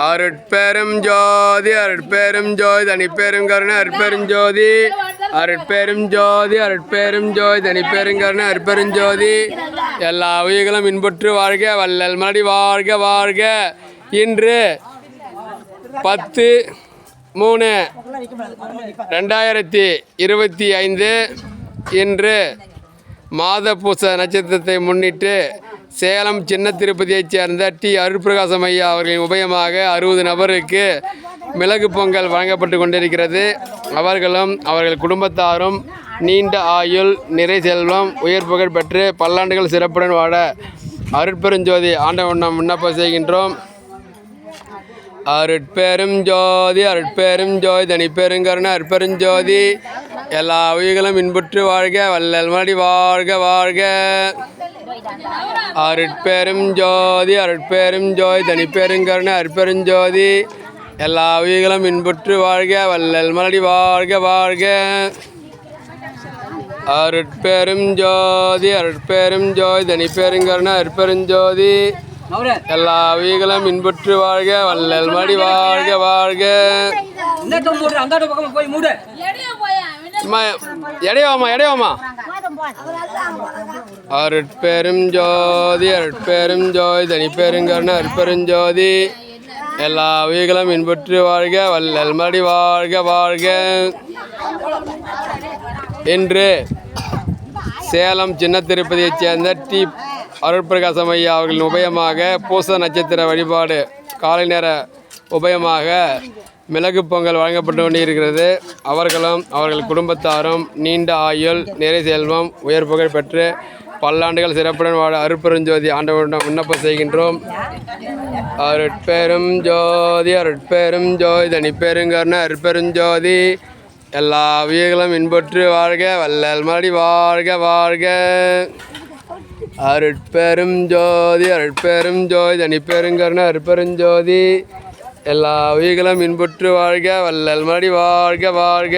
அருட்பெரும் ஜோதி அருட்பெரும் ஜோதி தனிப்பெரும் கருணை அருட்பெரும் ஜோதி அருட்பெரும் ஜோதி அருட்பெரும் ஜோதி தனிப்பெரும் கருணை அருட்பெரும் ஜோதி எல்லா உயிர்களும் இன்புற்று வாழ்க வள்ளல் மலடி வாழ்க வாழ்க. இன்று 10/3/2025 இன்று மாத பூச நட்சத்திரத்தை முன்னிட்டு சேலம் சின்ன திருப்பதியைச் சேர்ந்த டி அருட்பிரகாசம் ஐயா அவர்களின் உபயமாக 60 நபருக்கு மிளகு பொங்கல் வழங்கப்பட்டு கொண்டிருக்கிறது. அவர்களும் அவர்கள் குடும்பத்தாரும் நீண்ட ஆயுள் நிறை செல்வம் உயர் புகழ் பெற்று பல்லாண்டுகள் சிறப்புடன் வாழ அருட்பெருஞ்சோதி ஆண்டவன் விண்ணப்பம் செய்கின்றோம். அருட்பெரும் ஜோதி அருட்பெரும் ஜோதி தனிப்பெருங்கருணை அருட்பெருஞ்சோதி எல்லா உயிர்களும் இன்புற்று வாழ்க வள்ளல் மலடி வாழ்க வாழ்க. அருட்பெரும் ஜோதி அருட்பெரும் ஜோதி தனிப்பெருங்கருணை அருட்பெருஞ்சோதி எல்லா உயிர்களும் இன்புற்று வாழ்க வள்ளல் மலடி வாழ்க வாழ்க. அருட்பெரும் ஜோதி அருட்பெரும் ஜோதி தனிப்பெருங்கருணை அருட்பெருஞ்சோதி எல்லா உயிர்களும் இன்புற்று வாழ்க வள்ளல் மலடி வாழ்க வாழ்க. எடையோமா அருட்பெரும் ஜோதி அருட்பெரும் ஜோதி தனிப்பெருங்கருணை அருட்பெருஞ்சோதி எல்லா உயிர்களும் இன்புற்று வாழ்க வள்ளல் மலடி வாழ்க வாழ்க. இன்று சேலம் சின்ன திருப்பதியைச் சேர்ந்த டி அருட்பிரகாசம் ஐயா அவர்களின் உபயமாக பூச நட்சத்திர வழிபாடு காலை நேர உபயமாக மிளகு பொங்கல் வழங்கப்பட்டு கொண்டிருக்கிறது. அவர்களும் அவர்கள் குடும்பத்தாரும் நீண்ட ஆயுள் நிறை செல்வம் உயர் புகழ் பெற்று பல்லாண்டுகள் சிறப்புடன் வாழ அருட்பெருஞ்சோதி ஆண்டவரிடம் விண்ணப்பம் செய்கின்றோம். அருட்பெரும் ஜோதி அருட்பெரும் ஜோதி தனிப்பெருங்கருணை அருட்பெருஞ்சோதி எல்லா உயிர்களும் இன்புற்று வாழ்க வள்ளல் மலடி வாழ்க வாழ்க. அருட்பெரும் ஜோதி அருட்பெரும் ஜோதி தனிப்பெருங்கருணை அருட்பெருஞ்சோதி எல்லா உயிர்களும் இன்புற்று வாழ்க வள்ளல் மலடி வாழ்க வாழ்க.